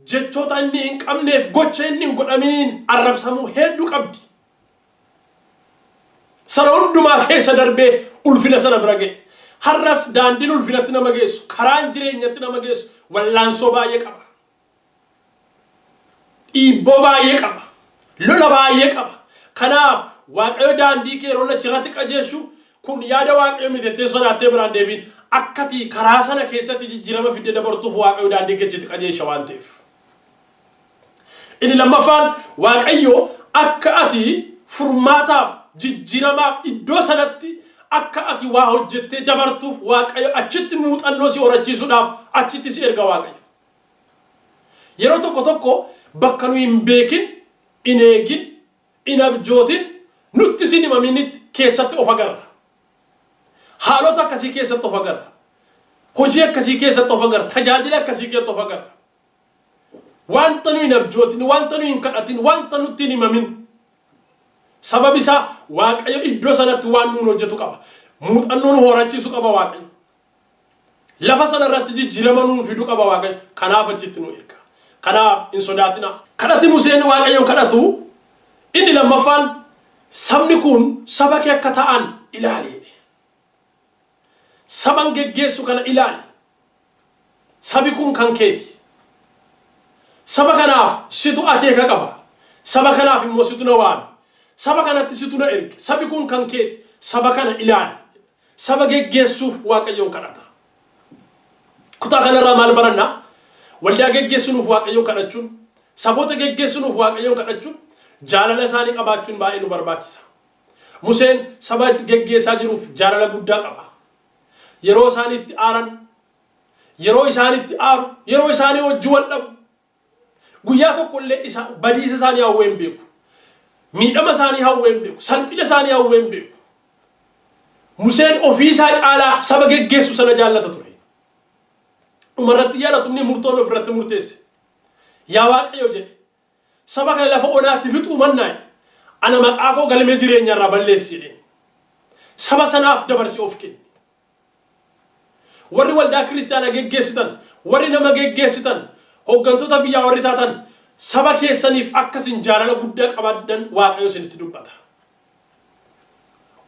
Speaker 1: Jechoota inni hin qabneef gocha inni hin godhaminiin arrabsamuu hedduu qabdi. Sana hundumaa keessa darbee ulfina sana bira ga'e. Har'as daandiin ulfinatti nama geessu, karaan jireenyatti nama geessu wallaansoo baay'ee qaba. Dhiibboo baay'ee qaba. Lola baay'ee qaba. Kanaaf waaqayyo daandii kee yeroo achirratti qajeeshu kun yaada waaqayyo mitettee sodaattee biraan deebiin akkati karaa sana keessatti jijjiirama fidee dabartuuf waaqayyo daandii keetti qajeesha waan ta'eef. Inni lammaffaan waaqayyo akka ati furmaataaf jijjiiramaaf iddoo sanatti akka ati waa hojjettee dabartuuf waaqayyo achitti muuxannoo si horachiisuudhaaf achitti si erga waaqayyo. Yeroo tokko bakka nu hin beekin, hin eegin, hin abjootin nutti sin himaminitti keessatti of agarra. Haalota akkasii keessatti of agarra. Hojii akkasii keessatti of agarra. Tajaajila akkasii keessatti of agarra. Wanta nu hin abjootin, wanta nu hin kadhatin, wanta nutti hin himamin. Sababi isaa waaqayyo iddoo sanatti waan nuun hojjetu qaba. Muuxannoo nu horachiisu qaba waaqayyo. Lafa sana irratti jijjiirama nuun fidu qaba waaqayyo. Kanaaf achitti nu erga. Kanaaf hin sodaatina. Kadhati Museen waaqayyoon kadhatu inni lammaffaan sabni kun saba kee akka ta'an ilaali. Saban geggeessu kana ilaali. Sabi kun kan keeti. Saba kanaaf situ akeeka qaba. Saba kanaaf immoo situ na waami. Saba kanatti situ na erge. Sabi kun kan keeti. Saba kana ilaali. Saba geggeessuuf waaqayyoon kadhata. Kutaa kanarraa maal baranna? Waldaa geggeessuuf waaqayyoon kadhachuun, saboota geggeessuuf waaqayyoon kadhachuun, jaalala isaanii qabaachuun baay'ee nu barbaachisa. Museen saba geggeessaa jiruuf jaalala guddaa qaba. Yeroo isaaniitti aaran, yeroo isaaniitti aaru, yeroo isaanii wajji wal dhabu, guyyaa tokkollee badiisa isaanii hawwee hin beeku. miidhama isaanii hawween beeku, salphina isaanii hawween beeku. Museen ofii isaa caalaa saba geggeessu sana jaallata ture. Dhumarratti yaadatumni murtoon ofirratti murteesse. Yaa Waaqayyo jedhe saba kana lafa onaatti fixuu mannaa ana maqaa koo galmee jireenya irraa balleessi jedheen. Saba sanaaf dabarsi of kenne. Warri waldaa kiristaanaa geggeessitan, warri nama geggeessitan, hooggantoota biyyaa warri taatan saba keessaniif akkasin jaalala guddaa qabaaddan Waaqayyo isinitti dubbata.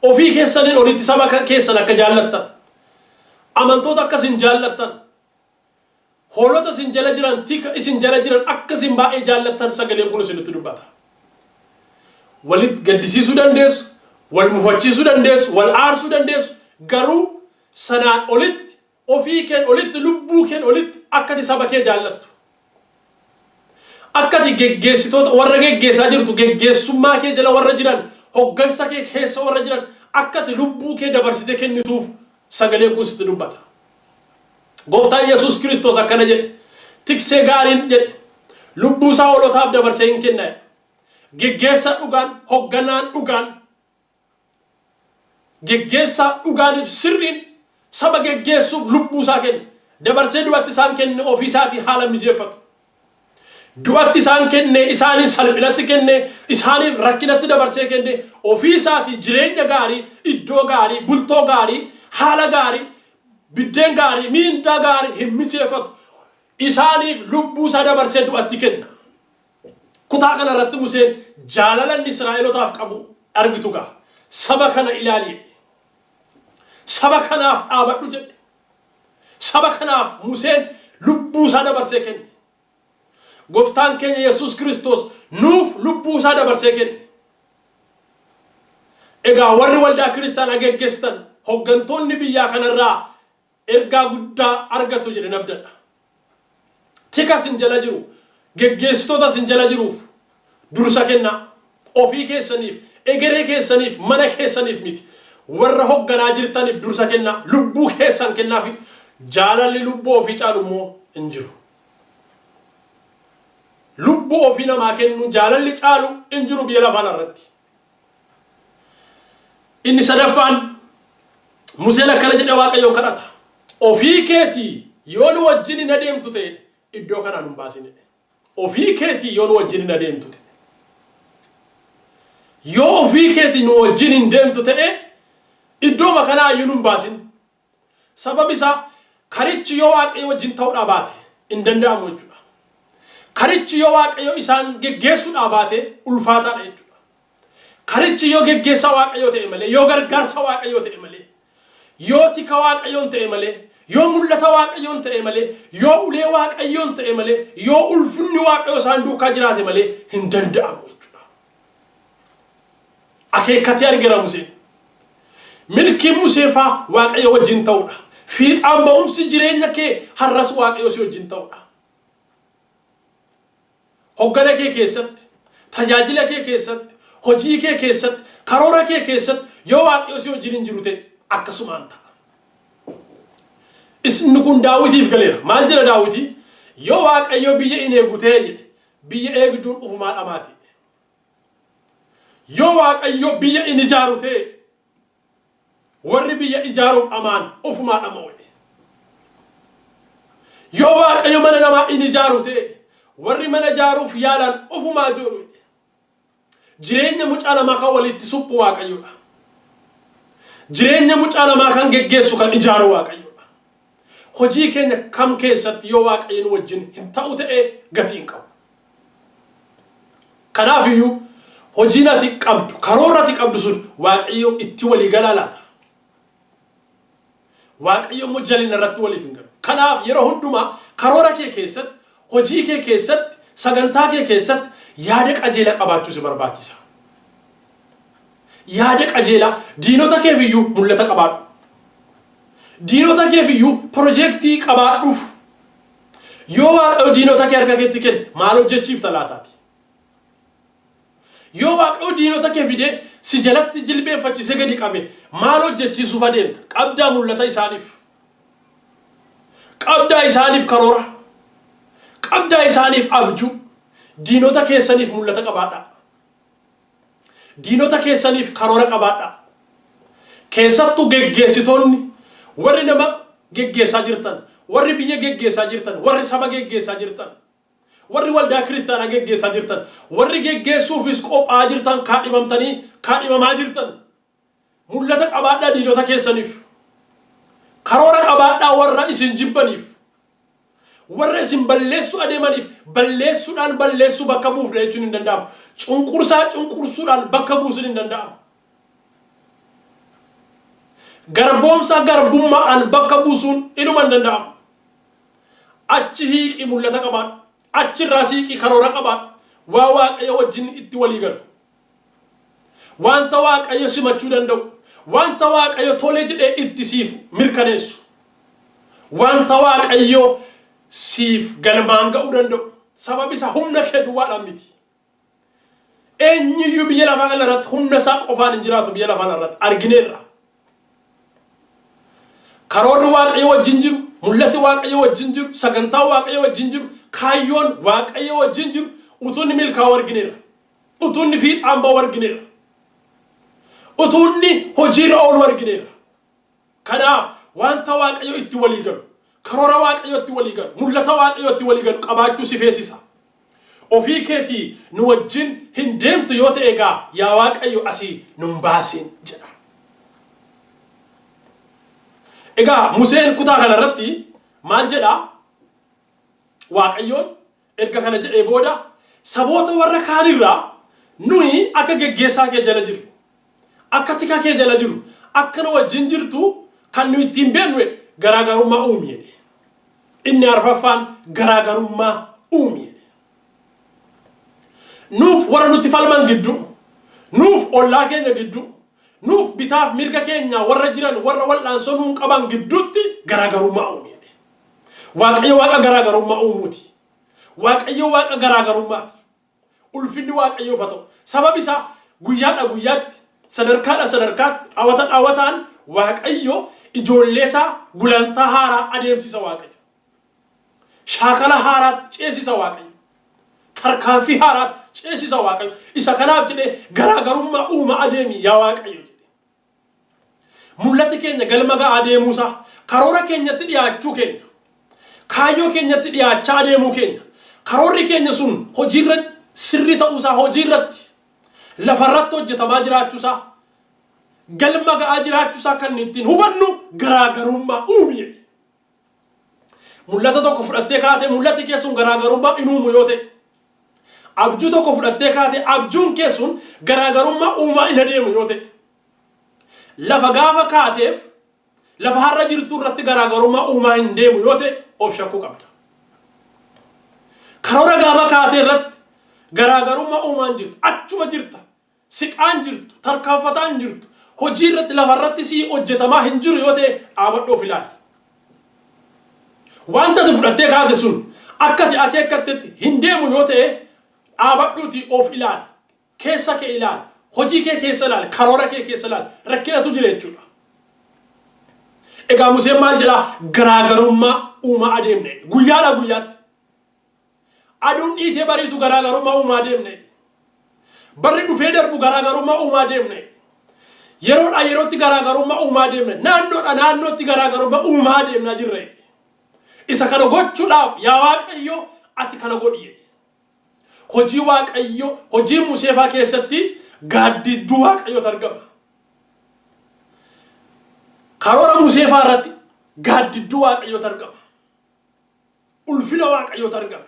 Speaker 1: Ofii keessaniin olitti saba keessan akka jaallattan, amantoota akkasin jaallattan, hoolota isin jala jiran, tika isin jala jiran akkasin baay'ee jaallattan sagaleen kun isinitti dubbata. Walit gaddisiisuu dandeessu, wal mufachiisuu dandeessu, wal aarsuu dandeessu, garuu sanaan olitti ofii keen olitti lubbuu keen olitti akkati saba kee jaallattu. Akkati geggeessitoota warra geggeessaa jirtu geggeessummaa kee jala warra jiran, hoggansa kee keessa warra jiran akkati lubbuu kee dabarsite kennituuf sagaleen kun sitti dubbata. Gooftaan Yesuus Kiristoos akkana jedhe, tiksee gaariin jedhe lubbuu isaa hoolotaaf dabarsee hin kenna. Geggeessa dhugaan, hogganaan dhugaan, geggeessa dhugaaniif sirriin saba geggeessuuf lubbuu isaa kenna. Dabarsee du'atti isaan kenne ofii isaatii haala mijeeffatu. Du'atti isaan kenne isaanii salphinatti kenne isaaniif rakkinatti dabarsee kenne ofii isaatii jireenya gaarii, iddoo gaarii, bultoo gaarii, haala gaarii, biddeen gaarii, miindaa gaarii hin mijeeffatu. Isaaniif lubbuu isaa dabarsee du'atti kenna. Kutaa kana irratti Museen jaalala inni Israa'elootaaf qabu argitu gaa. Saba kana ilaali. Saba kanaaf dhaabadhu jedhe. Saba kanaaf Museen lubbuu isaa dabarsee kenne. Gooftaan keenya Yesuus Kiristoos nuuf lubbuu isaa dabarsee kenne. Egaa warri waldaa kiristaanaa geggeessitan hoggantoonni biyyaa kanarraa ergaa guddaa argattu jedhe nabdadha. Tika sin jala jiru, geggeessitoota sin jala jiruuf dursa kennaa. Ofii keessaniif, egeree keessaniif, mana keessaniif miti. Warra hogganaa jirtaniif dursa kennaa. Lubbuu keessan kennaafi jaalalli lubbuu ofii caalu immoo hin jiru. Lubbuu ofii namaa kennu jaalalli caalu hin jiru biyya lafaa irratti. Inni sadaffaan Museen akkana jedhe Waaqayyoon kadhata. Ofii keetii yoo nu wajjin hin adeemtu ta'e iddoo kanaan hin baasine. Ofii keetii yoo nu wajjin hin adeemtu ta'e. Yoo ofii keetii nu wajjin hin deemtu ta'e iddoo makanaa iyyuu hin baasin. Sabab isaa karichi yoo Waaqayyo wajjin ta'uudhaa baate hin danda'amu jechuudha. Karichi yoo Waaqayyo isaan geggeessuudhaa baate ulfaataadha jechuudha. Karichi yoo geggeessa Waaqayyo ta'e malee, yoo gargaarsa Waaqayyo ta'e malee, yoo tika Waaqayyoon ta'e malee, yoo mul'ata Waaqayyoon ta'e malee, yoo ulee Waaqayyoon ta'e malee, yoo ulfinni Waaqayyo isaan duukaa jiraate malee hin danda'amu jechuudha. Akeekkatee argira Museen. Milkiin Museefaa Waaqayyo wajjin ta'uudha. Fiixaan ba'umsi jireenya kee har'as Waaqayyo si wajjin ta'uudha. Hoggana kee keessatti, tajaajila kee keessatti, hojii kee keessatti, karoora kee keessatti yoo Waaqayyo si wajjin hin jiru ta'e akkasumaan ta'a. Isni kun Daawitiif galeera. Maal jedha Daawiti? Yoo Waaqayyo biyya in eegu ta'e jedhe biyya eegduun ufumaa dhamaati. Yoo Waaqayyo biyya in ijaaru ta'e warri biyya ijaaruuf amaan ufumaa dhama'u. Yoo Waaqayyo mana namaa in ijaaru ta'e warri mana ijaaruuf yaalan ufumaa jiru. Jireenya mucaa namaa kan walitti suphu Waaqayyoodha. Jireenya mucaa namaa kan geggeessu kan ijaaru Waaqayyoodha. Hojii keenya kam keessatti yoo Waaqayyo nu wajjin hin ta'u ta'e gatii hin qabu. Kanaaf iyyuu hojiin ati qabdu, karoora ati qabdu sun Waaqayyo itti walii galaa laata. Waaqayyo immoo jalina irratti waliif hin galu. Kanaaf yeroo hundumaa karoora kee keessatti, hojii kee keessatti, sagantaa kee keessatti yaada qajeelaa qabaachuu si barbaachisa. Yaada qajeelaa diinota keef iyyuu mul'ata qabaadhu. Diinota keef iyyuu piroojeektii qabaadhuuf. Yoo Waaqayyo diinota kee harka keetti kenne maal hojjechiifta laataati? Yoo Waaqayyo diinota kee fidee si jalatti jilbeenfachisee gadi qabe maal hojjechiisuuf adeemta? Qabdaa mul'ata isaaniif. Qabdaa isaaniif karoora. Qabdaa isaaniif abjuu. Diinota keessaniif mul'ata qabaadha. diinota keessaniif karoora qabaadha. Keessattuu geggeessitoonni warri nama geggeessaa jirtan, warri biyya geggeessaa jirtan, warri saba geggeessaa jirtan, warri waldaa kiristaanaa geggeessaa jirtan, warri geggeessuufis qophaa jirtan, kaadhimamaa jirtan. Mul'ata qabaadhaa diinota keessaniif. Karoora qabaadhaa warra isin jibbaniif. Warra isin balleessu adeemaniif. Balleessuudhaan balleessu bakka buufna jechuun hin danda'amu. Cunqursuudhaan bakka buusuun hin danda'amu. Garboomsa garbummaadhaan bakka buusuun inuma hin danda'amu. Achi hiiqii mul'ata qabaadha. Achirraa siiqii karoora qabaadha. Waa Waaqayyo wajjin itti walii galu. Wanta Waaqayyo simachuu danda'u. Wanta Waaqayyo tolee jedhee itti siif mirkaneessu. Wanta Waaqayyo siif galmaan ga'uu danda'u. Sababi isaa humna kee duwwaadhaan miti. Eenyuyyuu biyya lafaa kana irratti humna isaa qofaan hin jiraatu biyya lafaa kana irratti argineerra. Karoorri Waaqayyo wajjin jiru, mul'ati Waaqayyo wajjin jiru, sagantaa Waaqayyo wajjin jiru, kaayyoon Waaqayyo wajjin jiru, utuunni milkaa'u argineerra. Utuunni fiixaan ba'u argineerra. Utuunni hojiirra oolu argineerra. Kanaaf wanta Waaqayyo itti walii galu, karoora Waaqayyo itti walii galu, mul'ata Waaqayyo itti walii galu qabaachuu si feesisa. Ofii keetii nu wajjin hin deemtu yoo ta'e egaa yaa Waaqayyo asii nun baasin jedha. Egaa Museen kutaa kanarratti maal jedhaa? Waaqayyoon erga kana jedhee booda saboota warra kaanirraa nuyi akka geggeessaa kee jala jiru, akka tika kee jala jiru, akka nu wajjin jirtu kan nu ittiin beeknu garaagarummaa uumi jedhe. Inni arfaffaan garaagarummaa uumi jedhe. Nuuf warra nutti falman gidduu, nuuf ollaa keenya gidduu, nuuf bitaaf mirga keenya warra jiran warra wal'aansoo nuun qaban gidduutti garaagarummaa uumi jedhe. Waaqayyo waaqa garaagarummaa uumuuti. Waaqayyo waaqa garaagarummaati. Ulfinni Waaqayyoof haa ta'u. Sababi isaa guyyaadha guyyaatti, sadarkaadha sadarkaatti, dhaawataan Waaqayyo ijoollee isaa gulantaa haaraa adeemsisa Waaqayyo. Shaakala haaraatti ceesisa Waaqayyo. Tarkaanfii haaraatti ceesisa Waaqayyo. Isa kanaaf jedhee garaagarummaa uuma adeemi yaa Waaqayyo jedhe. Mul'ati keenya galma ga'aa adeemuusaa, karoora keenyatti dhiyaachuu keenya, kaayyoo keenyatti dhiyaachaa adeemuu keenya, karoorri keenya sun hojiirra sirri ta'uusaa, hojiirratti lafarratti hojjetamaa jiraachuusaa, galma ga'aa jiraachuusaa kan ittiin hubannu garaagarummaa uumi jedhe. Mul'ata tokko fudhattee kaatee mul'ati kee sun garaagarummaa in uumu yoo ta'e, abjuu tokko fudhattee kaatee abjuun kee sun garaagarummaa uumaa in adeemu yoo ta'e, lafa gaafa kaateef lafa har'a jirtu irratti garaagarummaa uumaa hin deemu yoo ta'e of shakkuu qabda. Karoora gaafa kaatee irratti garaagarummaa uumaan jirtu, achuma jirta, siqaan jirtu, tarkaanfataan jirtu, hojii irratti lafa irratti si hojjetamaa hin jiru yoo ta'e dhaabadhu of ilaali. Wanta ati fudhattee kaate sun akka ati akeekkattetti hin deemu yoo ta'e dhaabadhuuti of ilaali. Keessa kee ilaali. Hojii kee keessa ilaali. Karoora kee keessa ilaali. Rakkinatu jira jechuudha. Egaa Museen maal jedhaa? Garaagarummaa uumaa adeemne. Guyyaadha guyyaatti. Aduun dhiitee bariitu garaagarummaa uumaa adeemne. Barri dhufee darbu garaagarummaa uumaa adeemne. Yeroodha yerootti garaagarummaa uumaa adeemne. Naannoodha naannootti garaagarummaa uumaa adeemnaa jirre. Isa kana gochuudhaaf yaa Waaqayyo ati kana godhi. Hojii Waaqayyo, hojii Museefaa keessatti gaaddidduu Waaqayyootu argama. Karoora Museefaa irratti gaaddidduu Waaqayyootu argama. Ulfina Waaqayyootu argama.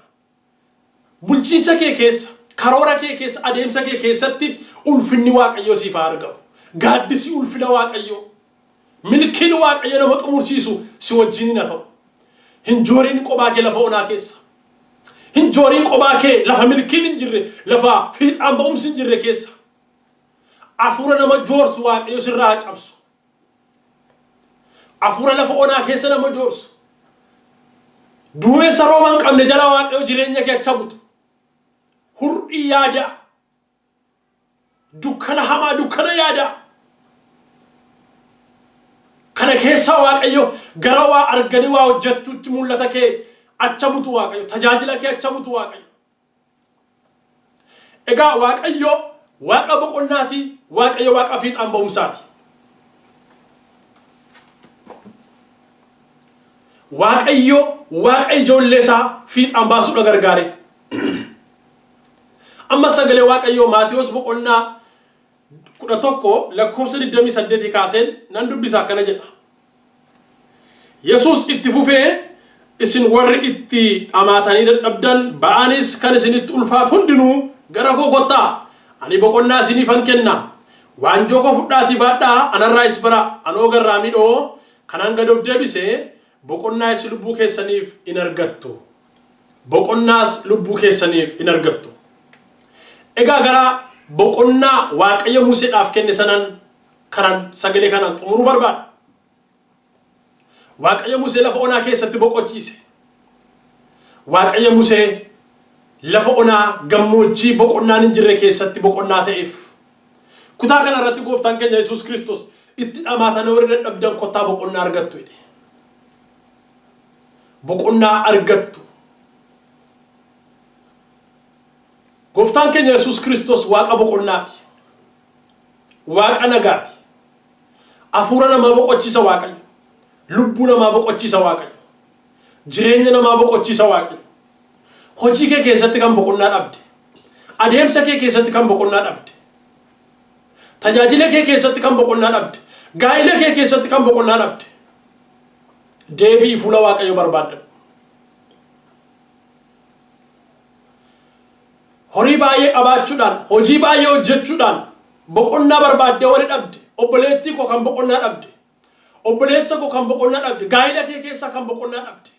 Speaker 1: Bulchiinsa kee keessa, karoora kee keessa, adeemsa kee keessatti ulfinni Waaqayyoo siif argamu. Gaaddisi ulfina Waaqayyoo. Milkiin Waaqayyo nama xumursiisu si wajjin haa ta'u. Hinjooriin qophaa kee lafa onaa keessa. Hinjooriin qophaa kee lafa milkiin hin jirre, lafa fiixaan ba'umsi hin jirre keessa. Afuura nama joorsu Waaqayyo sirraa cabsu. Afuura lafa onaa keessa nama joorsu. Duumessa rooba hin qabne jala Waaqayyo jireenya kee acha butu. Hurdhii yaada. Dukkana hamaa dukkana yaada. Kana keessa Waaqayyo gara waa arganii waa hojjettuutti mul'ata kee acha butu Waaqayyo. Tajaajila kee acha butu Waaqayyo. Egaa Waaqayyo waaqa boqonnaati, waaqayyo waaqa fiixaan ba'umsaati. Waaqayyo waaqa ijoollee isaa fiixaan baasuudha gargaare. Amma sagalee waaqayyo Maatiyos boqonnaa 11 lakkoofsa 28 kaaseen nan dubbisa akkana jedha. Yesuus itti fufee isin warri itti amaatanii dadhabdan ba'anis kan isinitti ulfaatu hundinuu gara koo kottaa ani boqonnaa isiniifan kenna. Waanjoo koo fudhaatii baadhaa anarraa is bara anoo garraa midhoo kanaan gad of deebisee boqonnaa is lubbuu keessaniif in argattu. Boqonnaas lubbuu keessaniif in argattu. Egaa gara boqonnaa waaqayyo Museedhaaf kenne sanan kanan sagalee kanaan xumuruu barbaada. Waaqayyo Musee lafa onaa keessatti boqochiise. Waaqayyo Musee lafa onaa gammoojjii boqonnaan hin jirre keessatti boqonnaa ta'eef. Kutaa kana irratti gooftaan keenya Yesuus Kiristoos itti dhamaatanii warri dadhabdan kottaa boqonnaa argattu jedhe. Boqonnaa argattu. Gooftaan keenya Yesuus Kiristoos waaqa boqonnaati. Waaqa nagaati. Hafuura namaa boqochiisa waaqayyo. Lubbuu namaa boqochiisa waaqayyo. Jireenya namaa boqochiisa waaqayyo. Hojii kee keessatti kan boqonnaa dhabde. Adeemsa kee keessatti kan boqonnaa dhabde. Tajaajila kee keessatti kan boqonnaa dhabde. Gaa'ila kee keessatti kan boqonnaa dhabde. Deebii fuula waaqayyo barbaadda. Horii baay'ee qabaachuudhaan, hojii baay'ee hojjechuudhaan boqonnaa barbaaddee wali dhabde. Obboleettii koo kan boqonnaa dhabde. Obboleessa koo kan boqonnaa dhabde. Gaa'ila kee keessaa kan boqonnaa dhabde.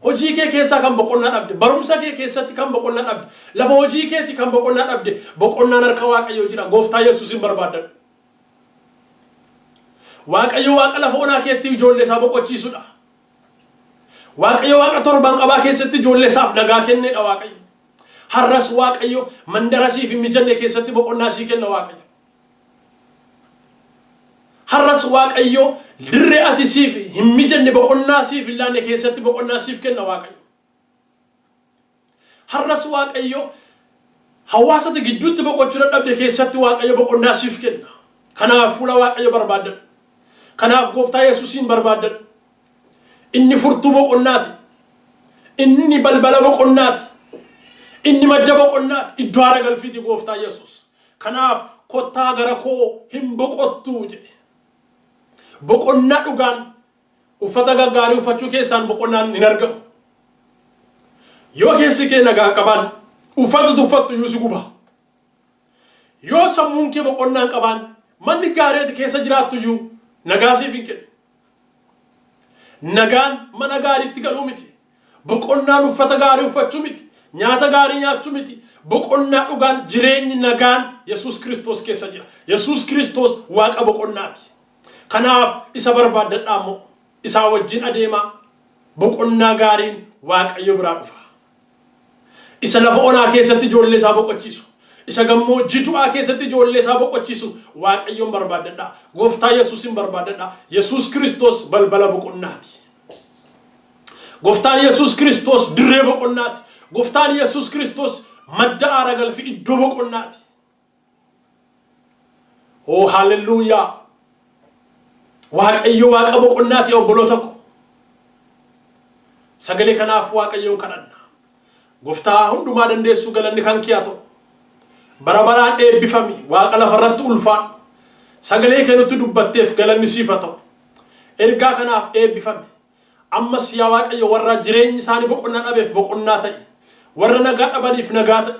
Speaker 1: Hojii kee keessaa kan boqonnaa dhabde. Barumsa kee keessatti kan boqonnaa dhabde. Lafa hojii keetti kan boqonnaa dhabde. Boqonnaan harka waaqayyoo jira. Gooftaa Yesuusin barbaadadhu. Waaqayyo waaqa lafa onaa keetti ijoollee isaa boqochiisudha. Waaqayyo waaqa torban qabaa keessatti ijoollee isaaf nagaa kenneedha waaqayyo. Har'as waaqayyo mandara siif hin mijanne keessatti boqonnaa sii kenna waaqayyo. Har'as waaqayyo dirree ati siif hin mijanne boqonnaa siif hin laanne keessatti boqonnaa siif kenna waaqayyo. Har'as waaqayyo hawaasati gidduutti boqochuu dadhabde keessatti waaqayyo boqonnaa siif kenna. Kanaaf fuula waaqayyo barbaadadhu. Kanaaf gooftaa Yesuusin barbaadadhu. Inni furtuu boqonnaati. Inni balbala boqonnaati. Inni madda boqonnaati. Iddoo haara galfiiti gooftaa Yesuus. Kanaaf kottaa gara koo hin boqottuu jedhe. Boqonnaa dhugaan uffata gaggaarii uffachuu keessaan boqonnaan hin argamu. Yoo keessi kee nagaa qabaan uffata tuffattu iyyuu si guba. Yoo sammuun kee boqonnaan qabaan manni gaarii keessa jiraattu iyyuu nagaa siif hin kennu. Nagaan mana gaariitti galuu miti. Boqonnaan uffata gaarii uffachuu miti. Nyaata gaarii nyaachuu miti. Boqonnaa dhugaan jireenyi nagaan Yesuus Kiristoos keessa jira. Yesuus Kiristoos waaqa boqonnaati. Kanaaf isa barbaadadhaa immoo isaa wajjin adeemaa. Boqonnaa gaariin waaqayyo biraa dhufa. Isa lafa onaa keessatti ijoollee isaa boqochiisu. Isa gammoojjii du'aa keessatti ijoollee isaa boqochiisu waaqayyoon barbaadadhaa. Gooftaa Yesuusin barbaadadhaa. Yesuus Kiristoos balbala boqonnaati. Gooftaan Yesuus Kiristoos dirree boqonnaati. Gooftaan Yesuus Kiristoos madda aara galfii iddoo boqonnaati. Oh hallelujaa. Waaqayyo waaqa boqonnaati obboloota ko. Sagalee kanaaf waaqayyoon kadhanna. Gooftaa hundumaa dandeessu galanni kan kee haa ta'u. Bara baraan eebbifami waaqa lafarratti ulfaadhu. Sagalee kee nutti dubbatteef galanni siif haa ta'u. Ergaa kanaaf eebbifami. Ammas yaa waaqayyo warra jireenyi isaanii boqonnaa dhabeef boqonnaa ta'e. Warra nagaa dhabaniif nagaa ta'e.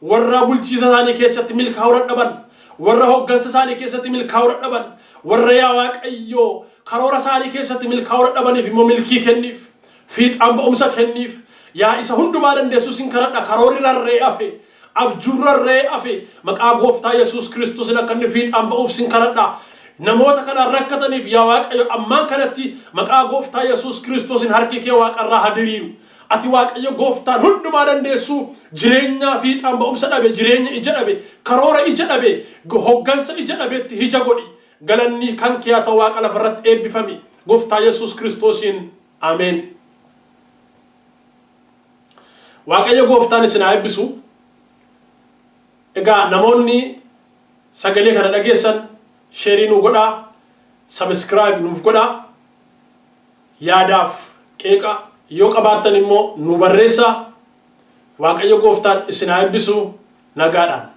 Speaker 1: Warra bulchiisa isaanii keessatti milkaa'uu dhaban. Warra hoggansa isaanii keessatti milkaa'uu dhaban. Warra yaa waaqayyo karoora isaanii keessatti milkaa'uu dhabaniif immoo milkii kenniif. Fiixaan ba'umsa kenniif. Yaa isa hundumaa dandeessu sin kadhadha karoorri rarree hafe. Abjuun rarree hafe. Maqaa gooftaa Yesuus Kiristoosin akka inni fiixaan ba'uuf sin kadhadha. Namoota kana rakkataniif yaa waaqayyo ammaan kanatti maqaa gooftaa Yesuus Kiristoosin harki kee waaqarraa hadiriiru. Ati waaqayyo gooftaan hundumaa dandeessu jireenya fiixaan ba'umsa dhabe jireenya ija dhabe karoora ija dhabe hoggansa ija dhabeetti hija godhi. Galanni kan kee haa ta'u waaqa lafarratti eebbifami. Gooftaa Yesuus Kiristoosin ameen. Waaqayyo gooftaan isin haa eebbisu. egaa namoonni sagalee kana dhageessan sheerii nu godhaa, subscribe nuuf godhaa, yaadaaf qeeqa yoo qabaattan immoo nu barreessaa. Waaqayyo gooftaan isin haa eebbisu. Nagaadhaan.